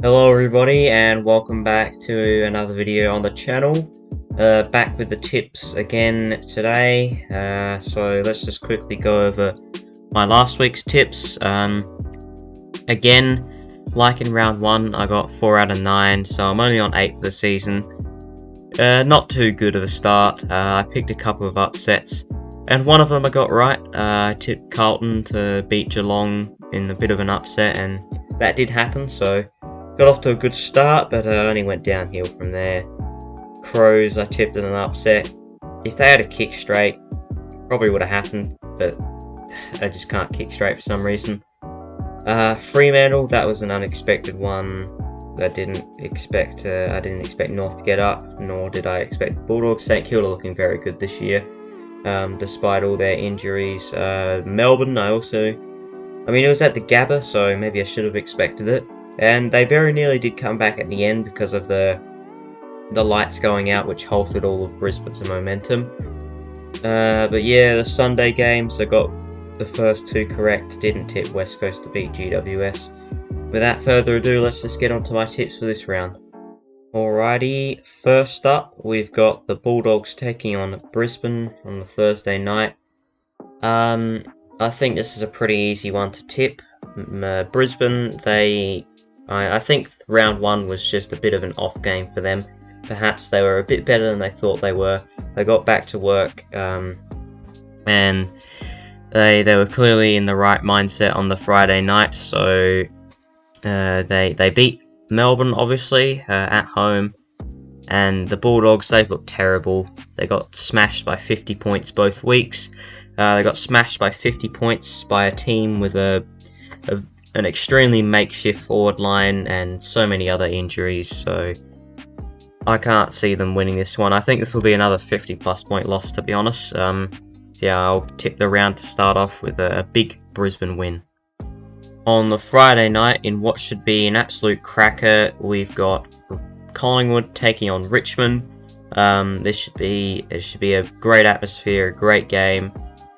Hello everybody and welcome back to another video on the channel. Back with the tips again today. So let's just quickly go over my last week's tips. Again, like in round 1, I got 4 out of 9, so I'm only on 8 for the season. Not too good of a start. I picked a couple of upsets, and one of them I got right. I tipped Carlton to beat Geelong in a bit of an upset, and that did happen, so got off to a good start, but only went downhill from there. Crows, I tipped in an upset. If they had a kick straight, probably would have happened, but they just can't kick straight for some reason. Fremantle, that was an unexpected one. I didn't expect North to get up, nor did I expect the Bulldogs. St Kilda looking very good this year, despite all their injuries. Melbourne, it was at the Gabba, so maybe I should have expected it. And they very nearly did come back at the end because of the lights going out, which halted all of Brisbane's momentum. But yeah, the Sunday games, I got the first 2 correct. Didn't tip West Coast to beat GWS. Without further ado, let's just get on to my tips for this round. Alrighty, first up, we've got the Bulldogs taking on Brisbane on the Thursday night. I think this is a pretty easy one to tip. Brisbane, I think round 1 was just a bit of an off game for them. Perhaps they were a bit better than they thought they were. They got back to work, and they were clearly in the right mindset on the Friday night. So they beat Melbourne, obviously, at home. And the Bulldogs, they've looked terrible. They got smashed by 50 points both weeks. They got smashed by 50 points by a team with an extremely makeshift forward line and so many other injuries, so I can't see them winning this one. I think this will be another 50+ point loss, to be honest. Yeah, I'll tip the round to start off with a big Brisbane win. On the Friday night, in what should be an absolute cracker, we've got Collingwood taking on Richmond. It should be a great atmosphere, a great game.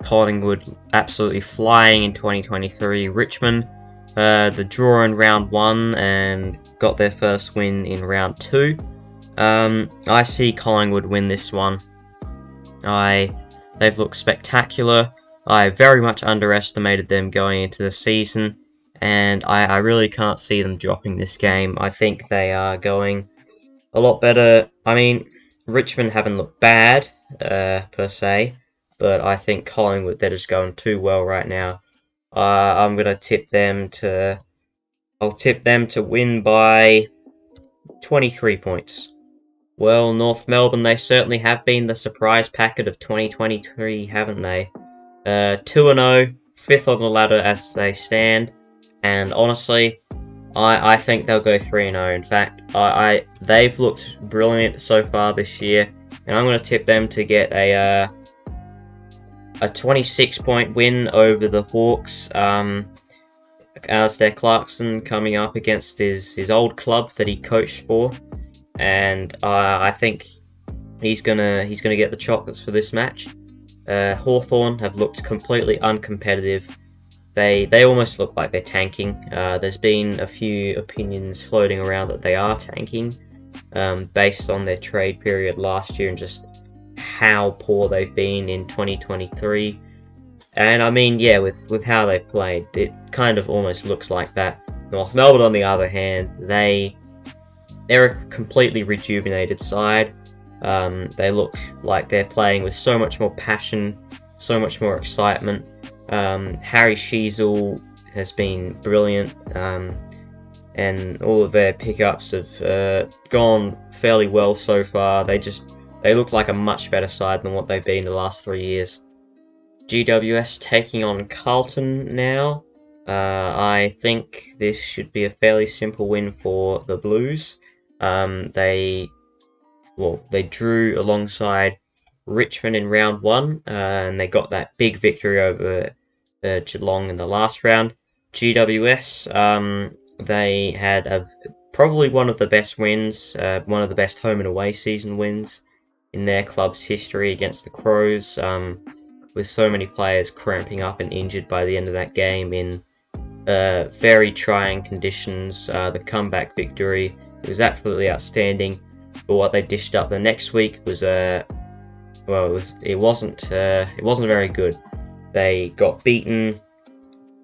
Collingwood absolutely flying in 2023. Richmond, the draw in round 1 and got their first win in round 2. I see Collingwood win this one. They've looked spectacular. I very much underestimated them going into the season, and I really can't see them dropping this game. I think they are going a lot better. I mean, Richmond haven't looked bad, per se, but I think Collingwood, they're just going too well right now. I'm gonna tip them to. I'll tip them to win by 23 points. Well, North Melbourne, they certainly have been the surprise packet of 2023, haven't they? 2-0, 5th on the ladder as they stand, and honestly, I think they'll go 3-0. In fact, they've looked brilliant so far this year, and I'm going to tip them to get a 26-point win over the Hawks. Alistair Clarkson coming up against his old club that he coached for, and I think he's gonna get the chocolates for this match. Hawthorn have looked completely uncompetitive. They almost look like they're tanking. There's been a few opinions floating around that they are tanking, based on their trade period last year and just how poor they've been in 2023. And I mean, yeah, with how they've played, it kind of almost looks like that. North Melbourne, on the other hand, they're a completely rejuvenated side. They look like they're playing with so much more passion, so much more excitement. Harry Sheezel has been brilliant, and all of their pickups have gone fairly well so far. They look like a much better side than what they've been the last 3 years. GWS taking on Carlton now. I think this should be a fairly simple win for the Blues. They drew alongside Richmond in round 1, and they got that big victory over Geelong in the last round. GWS, they had probably one of the best wins, one of the best home and away season wins in their club's history against the Crows, with so many players cramping up and injured by the end of that game in Very trying conditions. The comeback victory, it was absolutely outstanding. But what they dished up the next week was it wasn't very good. They got beaten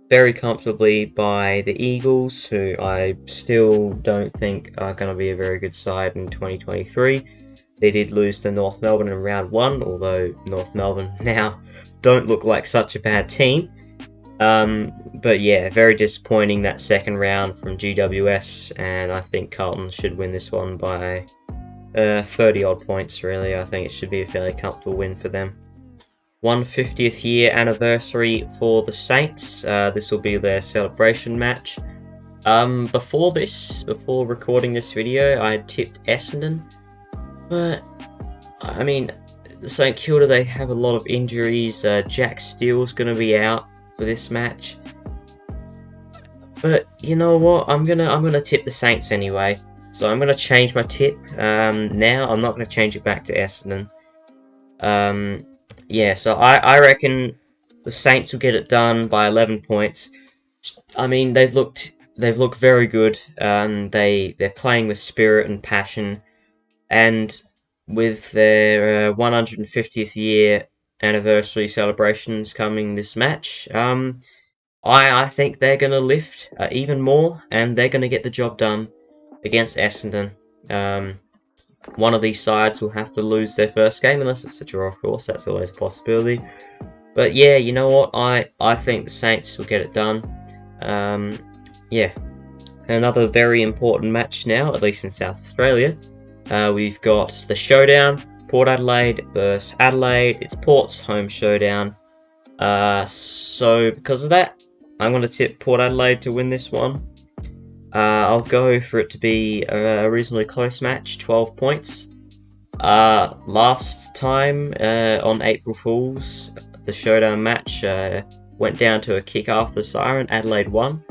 very comfortably by the Eagles, who I still don't think are going to be a very good side in 2023. They did lose to North Melbourne in round 1, although North Melbourne now don't look like such a bad team. But yeah, very disappointing that second round from GWS, and I think Carlton should win this one by 30 odd points, really. I think it should be a fairly comfortable win for them. 150th year anniversary for the Saints. This will be their celebration match. Before recording this video, I tipped Essendon, but I mean, St Kilda, they have a lot of injuries. Jack Steele's going to be out for this match, but you know what? I'm gonna tip the Saints anyway. So I'm gonna change my tip. Now I'm not gonna change it back to Essendon. Yeah, so I reckon the Saints will get it done by 11 points. I mean, they've looked very good. They're playing with spirit and passion, and with their 150th year anniversary celebrations coming this match, I think they're going to lift even more, and they're going to get the job done against Essendon. One of these sides will have to lose their first game, unless it's a draw, of course. That's always a possibility. But yeah, you know what? I think the Saints will get it done. Yeah. Another very important match now, at least in South Australia. We've got the showdown, Port Adelaide versus Adelaide. It's Port's home showdown. So because of that, I'm going to tip Port Adelaide to win this one. I'll go for it to be a reasonably close match, 12 points. Last time on April Fool's, the showdown match went down to a kick after the siren. Adelaide won.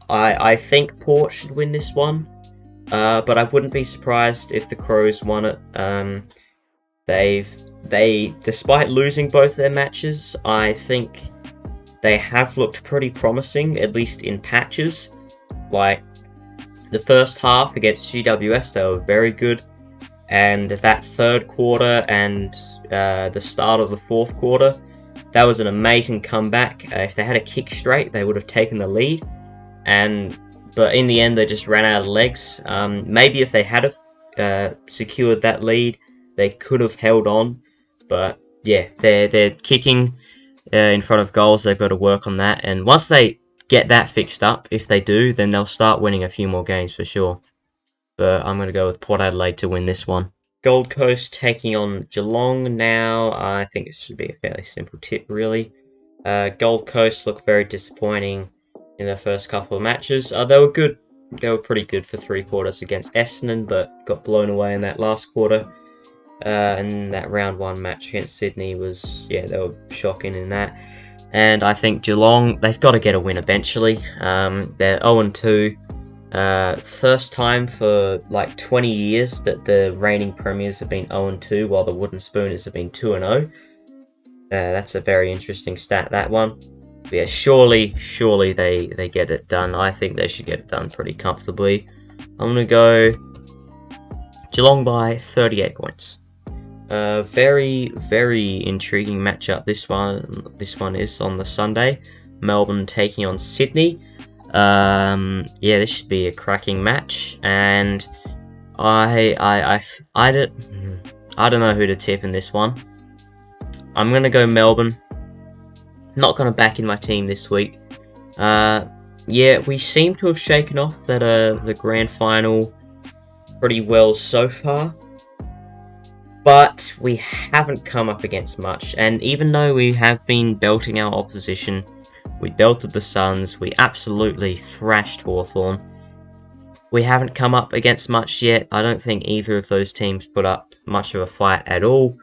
I think Port should win this one, but I wouldn't be surprised if the Crows won it. They, despite losing both their matches, I think they have looked pretty promising, at least in patches. Like, the first half against GWS, they were very good. And that third quarter and the start of the fourth quarter, that was an amazing comeback. If they had a kick straight, they would have taken the lead. But in the end, they just ran out of legs. Maybe if they had secured that lead, they could have held on. But yeah, they're kicking in front of goals. They've got to work on that. And once they get that fixed up, if they do, then they'll start winning a few more games for sure. But I'm going to go with Port Adelaide to win this one. Gold Coast taking on Geelong now. I think it should be a fairly simple tip, really. Gold Coast look very disappointing in their first couple of matches. They were good. They were pretty good for 3 quarters against Essendon, but got blown away in that last quarter. And that round 1 match against Sydney was, they were shocking in that. And I think Geelong, they've got to get a win eventually. They're 0-2. First time for like 20 years that the reigning premiers have been 0-2, while the Wooden Spooners have been 2-0. That's a very interesting stat, that one. But yeah, surely they get it done. I think they should get it done pretty comfortably. I'm going to go Geelong by 38 points. Very, very intriguing matchup. This one is on the Sunday. Melbourne taking on Sydney. This should be a cracking match, and I don't know who to tip in this one. I'm gonna go Melbourne. Not gonna back in my team this week. We seem to have shaken off that the grand final pretty well so far, but we haven't come up against much. And even though we have been belting our opposition, we belted the Suns, we absolutely thrashed Hawthorn, we haven't come up against much yet. I don't think either of those teams put up much of a fight at all.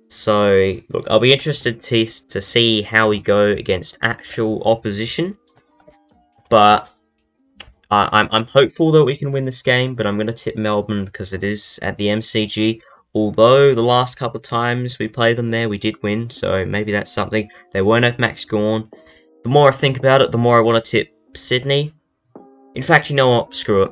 So, look, I'll be interested to see how we go against actual opposition. But I'm hopeful that we can win this game, but I'm going to tip Melbourne because it is at the MCG. Although the last couple of times we played them there, we did win, so maybe that's something. They won't have Max Gawn, The more I think about it, the more I want to tip Sydney. In fact, you know what? Screw it.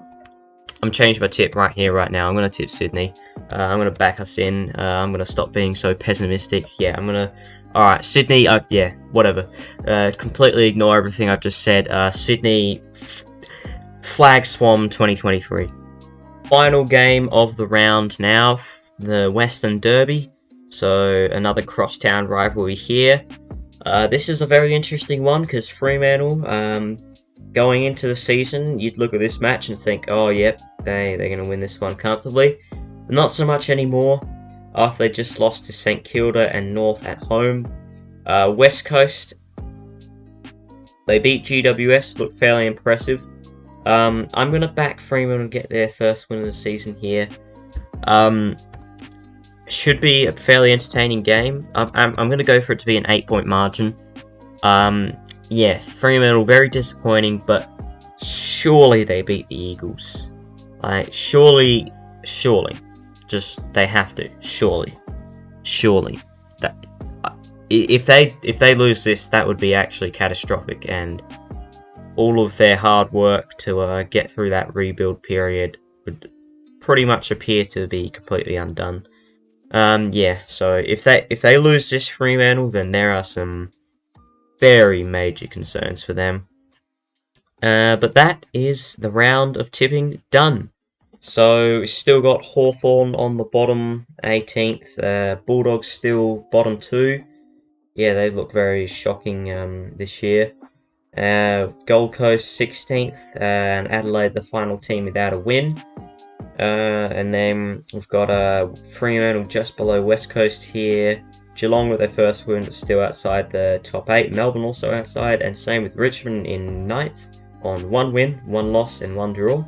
I'm changing my tip right here, right now. I'm going to tip Sydney. I'm going to back us in. I'm going to stop being so pessimistic. Yeah, I'm going to... Alright, Sydney, yeah, whatever. Completely ignore everything I've just said. Sydney, Flag Swam 2023. Final game of the round now, the Western Derby. So, another crosstown rivalry here. This is a very interesting one, because Fremantle, going into the season, you'd look at this match and think, oh, yep, they're going to win this one comfortably. But not so much anymore, after they just lost to St Kilda and North at home. West Coast, they beat GWS, looked fairly impressive. I'm going to back Fremantle to get their first win of the season here. Should be a fairly entertaining game. I'm going to go for it to be an 8-point margin. Yeah, Fremantle, very disappointing, but surely they beat the Eagles. Like, surely, just they have to. Surely. That if they lose this, that would be actually catastrophic, and all of their hard work to get through that rebuild period would pretty much appear to be completely undone. Yeah. So if they lose this, Fremantle, then there are some very major concerns for them. But that is the round of tipping done. So, still got Hawthorn on the bottom 18th. Bulldogs still bottom 2. Yeah, they look very shocking this year. Gold Coast 16th, and Adelaide the final team without a win. And then we've got Fremantle just below West Coast here. Geelong with their first win, but still outside the top 8. Melbourne also outside, and same with Richmond in 9th on 1 win, 1 loss, and 1 draw.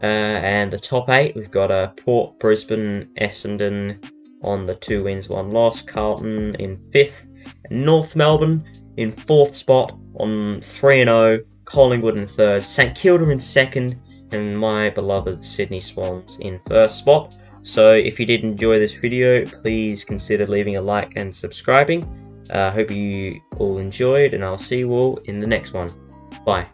And the top 8, we've got Port, Brisbane, Essendon on the 2 wins, 1 loss. Carlton in 5th, and North Melbourne in 4th spot on 3-0. Collingwood in 3rd, St Kilda in 2nd, and my beloved Sydney Swans in 1st spot. So if you did enjoy this video, please consider leaving a like and subscribing. Hope you all enjoyed, and I'll see you all in the next one. Bye.